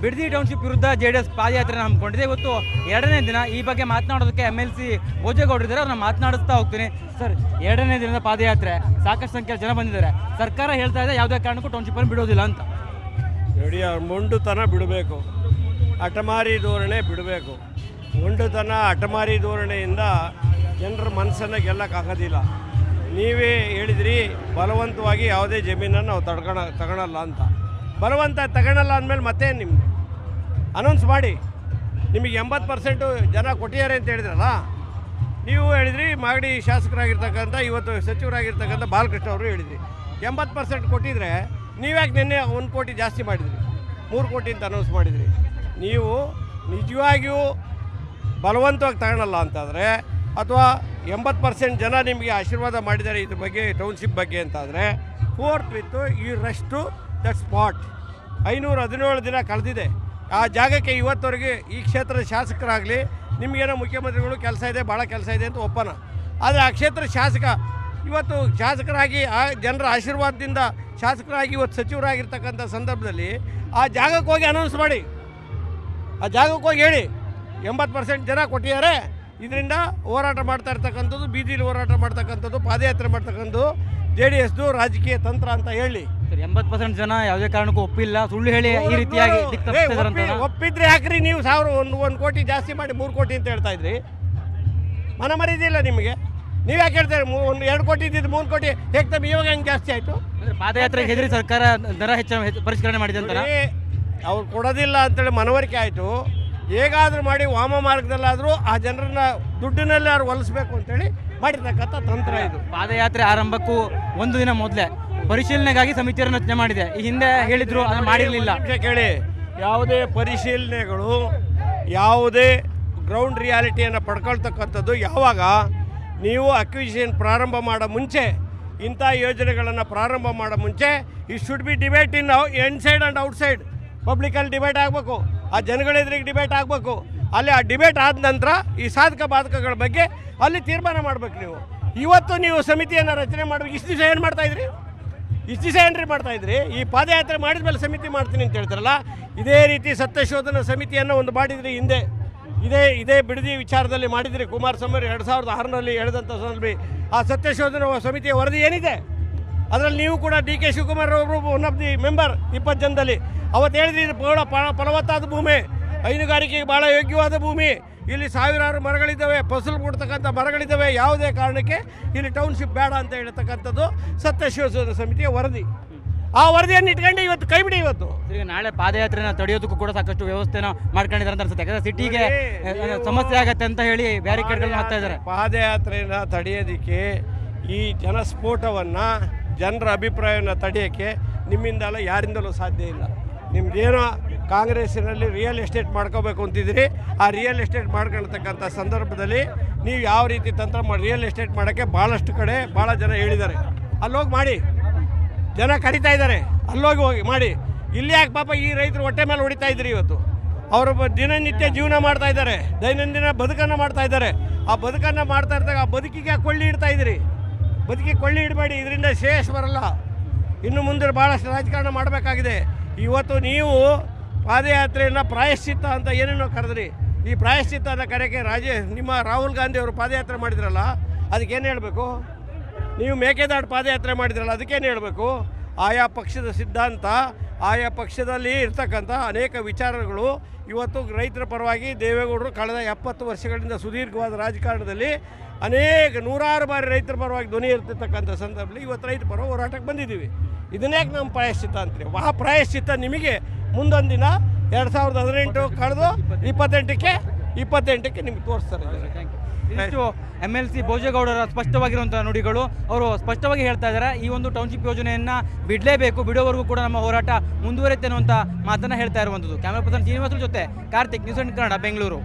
Bidadi township ವಿರುದ್ಧ JDS ಪಾದಯಾತ್ರೆನ ಹಮ್ಮಿಕೊಂಡಿದೆ. ಇವತ್ತು ಎರಡನೇ ದಿನ. ಈ ಬಗ್ಗೆ ಮಾತನಾಡೋದಕ್ಕೆ MLC ಭೋಜೇಗೌಡರು ಇದ್ದಾರೆ, ಅವ್ರನ್ನ ಮಾತನಾಡಿಸ್ತಾ ಹೋಗ್ತೀನಿ. ಸರ್, ಎರಡನೇ ದಿನದ ಪಾದಯಾತ್ರೆ, ಸಾಕಷ್ಟು ಸಂಖ್ಯೆಯಲ್ಲಿ ಜನ ಬಂದಿದ್ದಾರೆ. ಸರ್ಕಾರ ಹೇಳ್ತಾ ಇದೆ ಯಾವುದೇ ಕಾರಣಕ್ಕೂ ಟೌನ್ಶಿಪ್ಪನ್ನು ಬಿಡೋದಿಲ್ಲ ಅಂತ. ನೋಡಿ, ಅವ್ರು ಮೊಂಡುತನ ಬಿಡಬೇಕು, ಹಠಮಾರಿ ಧೋರಣೆ ಬಿಡಬೇಕು. ಮೊಂಡುತನ ಹಠಮಾರಿ ಧೋರಣೆಯಿಂದ ಜನರ ಮನಸ್ಸನ್ನು ಗೆಲ್ಲಕ್ಕಾಗೋದಿಲ್ಲ. ನೀವೇ ಹೇಳಿದ್ರಿ ಬಲವಂತವಾಗಿ ಯಾವುದೇ ಜಮೀನನ್ನು ನಾವು ತಗೊಳ್ಳಲ್ಲ ಅಂತ. ಬಲವಂತ ತಗೊಳ್ಳಲ್ಲ ಅಂದಮೇಲೆ ಮತ್ತೆ ನಿಮ್ಮದು ಅನೌನ್ಸ್ ಮಾಡಿ. ನಿಮಗೆ 80% ಜನ ಕೊಟ್ಟಿದ್ದಾರೆ ಅಂತ ಹೇಳಿದ್ರಲ್ಲ, ನೀವು ಹೇಳಿದ್ರಿ ಮಾಗಡಿ ಶಾಸಕರಾಗಿರ್ತಕ್ಕಂಥ ಇವತ್ತು ಸಚಿವರಾಗಿರ್ತಕ್ಕಂಥ ಬಾಲಕೃಷ್ಣ ಅವರು ಹೇಳಿದ್ರಿ 80% ಕೊಟ್ಟಿದ್ರೆ ನೀವ್ಯಾಕೆ ನಿನ್ನೆ 1 ಕೋಟಿ ಜಾಸ್ತಿ ಮಾಡಿದ್ರಿ, 3 ಕೋಟಿ ಅಂತ ಅನೌನ್ಸ್ ಮಾಡಿದ್ರಿ. ನೀವು ನಿಜವಾಗಿಯೂ ಬಲವಂತವಾಗಿ ತಗೊಳ್ಳಲ್ಲ ಅಂತಾದರೆ, ಅಥವಾ 80% ಜನ ನಿಮಗೆ ಆಶೀರ್ವಾದ ಮಾಡಿದ್ದಾರೆ ಇದ್ರ ಬಗ್ಗೆ, ಟೌನ್ಶಿಪ್ ಬಗ್ಗೆ ಅಂತಾದರೆ, forthwith you rush to that spot. 517 ದಿನ ಕಳೆದಿದೆ. ಆ ಜಾಗಕ್ಕೆ ಇವತ್ತವರೆಗೆ ಈ ಕ್ಷೇತ್ರದ ಶಾಸಕರಾಗಲಿ, ನಿಮಗೇನೋ ಮುಖ್ಯಮಂತ್ರಿಗಳು ಕೆಲಸ ಇದೆ, ಭಾಳ ಕೆಲಸ ಇದೆ ಅಂತ ಒಪ್ಪನ. ಆದರೆ ಆ ಕ್ಷೇತ್ರದ ಶಾಸಕ ಇವತ್ತು ಶಾಸಕರಾಗಿ ಆ ಜನರ ಆಶೀರ್ವಾದದಿಂದ ಶಾಸಕರಾಗಿ ಇವತ್ತು ಸಚಿವರಾಗಿರ್ತಕ್ಕಂಥ ಸಂದರ್ಭದಲ್ಲಿ ಆ ಜಾಗಕ್ಕೆ ಹೋಗಿ ಅನೌನ್ಸ್ ಮಾಡಿ, ಆ ಜಾಗಕ್ಕೆ ಹೋಗಿ ಹೇಳಿ 80% ಜನ ಕೊಟ್ಟಿದ್ದಾರೆ, ಇದರಿಂದ ಹೋರಾಟ ಮಾಡ್ತಾ ಇರ್ತಕ್ಕಂಥದ್ದು, ಬೀದಿಲಿ ಹೋರಾಟ ಮಾಡ್ತಕ್ಕಂಥದ್ದು, ಪಾದಯಾತ್ರೆ ಮಾಡ್ತಕ್ಕಂಥದ್ದು JDSದು ರಾಜಕೀಯ ತಂತ್ರ ಅಂತ ಹೇಳಿ. 80% ಜನ ಯಾವುದೇ ಕಾರಣಕ್ಕೂ ಒಪ್ಪಿಲ್ಲ, ಸುಳ್ಳು ಹೇಳಿ ಈ ರೀತಿಯಾಗಿ ಒಪ್ಪಿದ್ರೆ ಯಾಕ್ರಿ ನೀವು 1 ಕೋಟಿ ಜಾಸ್ತಿ ಮಾಡಿ 3 ಕೋಟಿ ಅಂತ ಹೇಳ್ತಾ ಇದ್ರಿ? ಮನ ಮರಿದಿಲ್ಲ ನಿಮಗೆ? ನೀವು ಯಾಕೆ ಹೇಳ್ತಾರೆ 2 ಕೋಟಿ ಇದ್ದಿದ್ದು 3 ಕೋಟಿ ಹೇಗೆ ಇವಾಗ ಹೆಂಗೆ ಜಾಸ್ತಿ ಆಯಿತು? ಪಾದಯಾತ್ರೆಗೆ ಹೆದರಿ ಸರ್ಕಾರ ದರ ಪರಿಷ್ಕರಣೆ ಮಾಡಿದೆ ಅಂತ ಅವ್ರು ಕೊಡೋದಿಲ್ಲ ಅಂತೇಳಿ ಮನವರಿಕೆ ಆಯಿತು. ಹೇಗಾದರೂ ಮಾಡಿ ವಾಮ ಮಾರ್ಗದಲ್ಲಾದರೂ ಆ ಜನರನ್ನ ದುಡ್ಡಿನಲ್ಲಿ ಅವ್ರು ಒಲಿಸ್ಬೇಕು ಅಂತೇಳಿ ಮಾಡಿರ್ತಕ್ಕಂಥ ತಂತ್ರ ಇದು. ಪಾದಯಾತ್ರೆ ಆರಂಭಕ್ಕೂ 1 ದಿನ ಮೊದಲೇ ಪರಿಶೀಲನೆಗಾಗಿ ಸಮಿತಿಯನ್ನು ರಚನೆ ಮಾಡಿದೆ. ಈ ಹಿಂದೆ ಹೇಳಿದ್ರು, ಅದನ್ನು ಮಾಡಿರಲಿಲ್ಲ. ಕೇಳಿ, ಯಾವುದೇ ಪರಿಶೀಲನೆಗಳು, ಯಾವುದೇ ಗ್ರೌಂಡ್ ರಿಯಾಲಿಟಿಯನ್ನು ಪಡ್ಕೊಳ್ತಕ್ಕಂಥದ್ದು ಯಾವಾಗ ನೀವು ಅಕ್ವಿಸಿಷನ್ ಪ್ರಾರಂಭ ಮಾಡೋ ಮುಂಚೆ, ಇಂಥ ಯೋಜನೆಗಳನ್ನು ಪ್ರಾರಂಭ ಮಾಡೋ ಮುಂಚೆ it should be debate in inside and outside. Publicly debate ಆಗಬೇಕು, ಆ ಜನಗಳೆದುರಿಗೆ ಡಿಬೇಟ್ ಆಗಬೇಕು. ಅಲ್ಲಿ ಆ ಡಿಬೇಟ್ ಆದ ನಂತರ ಈ ಸಾಧಕ ಬಾಧಕಗಳ ಬಗ್ಗೆ ಅಲ್ಲಿ ತೀರ್ಮಾನ ಮಾಡಬೇಕು. ಇವತ್ತು ನೀವು ಸಮಿತಿಯನ್ನು ರಚನೆ ಮಾಡಬೇಕು. ಇಷ್ಟು ದಿವಸ ಏನು ಮಾಡ್ತಾಯಿದ್ರಿ? ಇಷ್ಟು ದಿವಸ ಏನ್ರಿ ಮಾಡ್ತಾಯಿದ್ರಿ? ಈ ಪಾದಯಾತ್ರೆ ಮಾಡಿದ ಮೇಲೆ ಸಮಿತಿ ಮಾಡ್ತೀನಿ ಅಂತ ಹೇಳ್ತಾರಲ್ಲ, ಇದೇ ರೀತಿ ಸತ್ಯಶೋಧನಾ ಸಮಿತಿಯನ್ನು ಒಂದು ಮಾಡಿದ್ರಿ ಹಿಂದೆ. ಇದೇ ಬಿಡದಿ ವಿಚಾರದಲ್ಲಿ ಮಾಡಿದ್ರಿ. ಕುಮಾರಸ್ವಾಮಿ 2006ರಲ್ಲಿ ಹೇಳಿದಂಥ ಸಂದರ್ಭ ಆ ಸತ್ಯಶೋಧನಾ ಸಮಿತಿಯ ವರದಿ ಏನಿದೆ ಅದರಲ್ಲಿ ನೀವು ಕೂಡ DK ಶಿವಕುಮಾರ್ ಅವರು ಒನ್ ಆಫ್ ದಿ ಮೆಂಬರ್ 20 ಜನದಲ್ಲಿ. ಅವತ್ತು ಹೇಳಿದ್ರಿ ಇದು ಫಲವತ್ತಾದ ಭೂಮಿ, ಹೈನುಗಾರಿಕೆಗೆ ಭಾಳ ಯೋಗ್ಯವಾದ ಭೂಮಿ, ಇಲ್ಲಿ ಸಾವಿರಾರು ಮರಗಳಿದ್ದಾವೆ, ಫಸಲು ಕೊಡ್ತಕ್ಕಂಥ ಮರಗಳಿದ್ದಾವೆ, ಯಾವುದೇ ಕಾರಣಕ್ಕೆ ಇಲ್ಲಿ ಟೌನ್ಶಿಪ್ ಬೇಡ ಅಂತ ಹೇಳ್ತಕ್ಕಂಥದ್ದು ಸತ್ಯಶೋಧನಾ ಸಮಿತಿಯ ವರದಿ. ಆ ವರದಿಯನ್ನು ಇಟ್ಕೊಂಡು ಇವತ್ತು ಕೈ ಬಿಡಿ. ಇವತ್ತು ಈಗ ನಾಳೆ ಪಾದಯಾತ್ರೆನ ತಡೆಯೋದಕ್ಕೂ ಕೂಡ ಸಾಕಷ್ಟು ವ್ಯವಸ್ಥೆನ ಮಾಡ್ಕೊಂಡಿದ್ದಾರೆ ಅಂತ ಅನ್ಸುತ್ತೆ. ಯಾಕಂದ್ರೆ ಸಿಟಿಗೆ ಸಮಸ್ಯೆ ಆಗತ್ತೆ ಅಂತ ಹೇಳಿ ಬ್ಯಾರಿಕೇಡ್ಗಳನ್ನ ಹಾಕ್ತಾ ಇದ್ದಾರೆ. ಪಾದಯಾತ್ರೆಯನ್ನು ತಡೆಯೋದಕ್ಕೆ, ಈ ಜನಸ್ಫೋಟವನ್ನು, ಜನರ ಅಭಿಪ್ರಾಯವನ್ನು ತಡೆಯೋಕ್ಕೆ ನಿಮ್ಮಿಂದಲ್ಲ, ಯಾರಿಂದಲೂ ಸಾಧ್ಯ ಇಲ್ಲ. ನಿಮ್ದೇನೋ ಕಾಂಗ್ರೆಸ್ಸಿನಲ್ಲಿ ರಿಯಲ್ ಎಸ್ಟೇಟ್ ಮಾಡ್ಕೋಬೇಕು ಅಂತಿದ್ದೀರಿ. ಆ ರಿಯಲ್ ಎಸ್ಟೇಟ್ ಮಾಡ್ಕೊಳ್ತಕ್ಕಂಥ ಸಂದರ್ಭದಲ್ಲಿ ನೀವು ಯಾವ ರೀತಿ ತಂತ್ರ ರಿಯಲ್ ಎಸ್ಟೇಟ್ ಮಾಡೋಕ್ಕೆ ಭಾಳಷ್ಟು ಕಡೆ ಭಾಳ ಜನ ಹೇಳಿದ್ದಾರೆ. ಅಲ್ಲೋಗಿ ಮಾಡಿ, ಜನ ಕರಿತಾ ಇದ್ದಾರೆ, ಹೋಗಿ ಮಾಡಿ. ಇಲ್ಲಿ ಯಾಕೆ ಪಾಪ ಈ ರೈತರು ಹೊಟ್ಟೆ ಮೇಲೆ ಹೊಡಿತಾ ಇದ್ರಿ? ಇವತ್ತು ಅವರು ದಿನನಿತ್ಯ ಜೀವನ ಮಾಡ್ತಾ ಇದ್ದಾರೆ, ದೈನಂದಿನ ಬದುಕನ್ನು ಮಾಡ್ತಾ ಇದ್ದಾರೆ. ಆ ಬದುಕನ್ನು ಮಾಡ್ತಾ ಇರ್ತಾಗ ಆ ಬದುಕಿಗೆ ಕೊಳ್ಳಿ ಇಡ್ತಾ ಇದ್ದೀರಿ. ಬದುಕಿಗೆ ಕೊಳ್ಳಿ ಇಡಬೇಡಿ, ಇದರಿಂದ ಶ್ರೇಯಸ್ ಬರಲ್ಲ. ಇನ್ನು ಮುಂದೆ ಭಾಳಷ್ಟು ರಾಜಕಾರಣ ಮಾಡಬೇಕಾಗಿದೆ. ಇವತ್ತು ನೀವು ಪಾದಯಾತ್ರೆಯನ್ನು ಪ್ರಾಯಶ್ಚಿತ್ತ ಅಂತ ಏನೇನೋ ಕರೆದ್ರಿ. ಈ ಪ್ರಾಯಶ್ಚಿತ್ತನ ಕರೆಯೋಕ್ಕೆ ನಿಮ್ಮ ರಾಹುಲ್ ಗಾಂಧಿ ಅವರು ಪಾದಯಾತ್ರೆ ಮಾಡಿದ್ರಲ್ಲ, ಅದಕ್ಕೇನು ಹೇಳಬೇಕು? ನೀವು ಮೇಕೆದಾಟು ಪಾದಯಾತ್ರೆ ಮಾಡಿದ್ರಲ್ಲ, ಅದಕ್ಕೇನು ಹೇಳಬೇಕು? ಆಯಾ ಪಕ್ಷದ ಸಿದ್ಧಾಂತ, ಆಯಾ ಪಕ್ಷದಲ್ಲಿ ಇರ್ತಕ್ಕಂಥ ಅನೇಕ ವಿಚಾರಗಳು ಇವತ್ತು ರೈತರ ಪರವಾಗಿ ದೇವೇಗೌಡರು ಕಳೆದ 70 ವರ್ಷಗಳಿಂದ ಸುದೀರ್ಘವಾದ ರಾಜಕಾರಣದಲ್ಲಿ ಅನೇಕ ನೂರಾರು ಬಾರಿ ರೈತರ ಪರವಾಗಿ ಧ್ವನಿ ಇರ್ತಿರ್ತಕ್ಕಂಥ ಸಂದರ್ಭದಲ್ಲಿ ಇವತ್ತು ರೈತರ ಪರ ಹೋರಾಟಕ್ಕೆ ಬಂದಿದ್ದೀವಿ. ಇದನ್ನೇ ನಮ್ಮ ಪ್ರಾಯಶ್ಚಿತ್ತ ಅಂತೀವಿ. ಆ ಪ್ರಾಯಶ್ಚಿತ್ತ ನಿಮಗೆ ಮುಂದೊಂದು ದಿನ 2018 ಕಳೆದು 28ಕ್ಕೆ ನಿಮ್ಗೆ ತೋರಿಸ್ತಾರೆ. ಇಷ್ಟು MLC ಭೋಜೇಗೌಡರ ಸ್ಪಷ್ಟವಾಗಿರುವಂಥ ನುಡಿಗಳು. ಅವರು ಸ್ಪಷ್ಟವಾಗಿ ಹೇಳ್ತಾ ಇದ್ದಾರೆ, ಈ ಒಂದು ಟೌನ್ಶಿಪ್ ಯೋಜನೆಯನ್ನು ಬಿಡಲೇಬೇಕು, ಬಿಡೋವರೆಗೂ ಕೂಡ ನಮ್ಮ ಹೋರಾಟ ಮುಂದುವರಿಯುತ್ತೆ ಅನ್ನುವಂಥ ಮಾತನ್ನು ಹೇಳ್ತಾ ಇರುವಂಥದ್ದು. ಕ್ಯಾಮರಾ ಪರ್ಸನ್ ಶ್ರೀನಿವಾಸರ ಜೊತೆ ಕಾರ್ತಿಕ್, ನ್ಯೂಸ್ 8 ಕನ್ನಡ, ಬೆಂಗಳೂರು.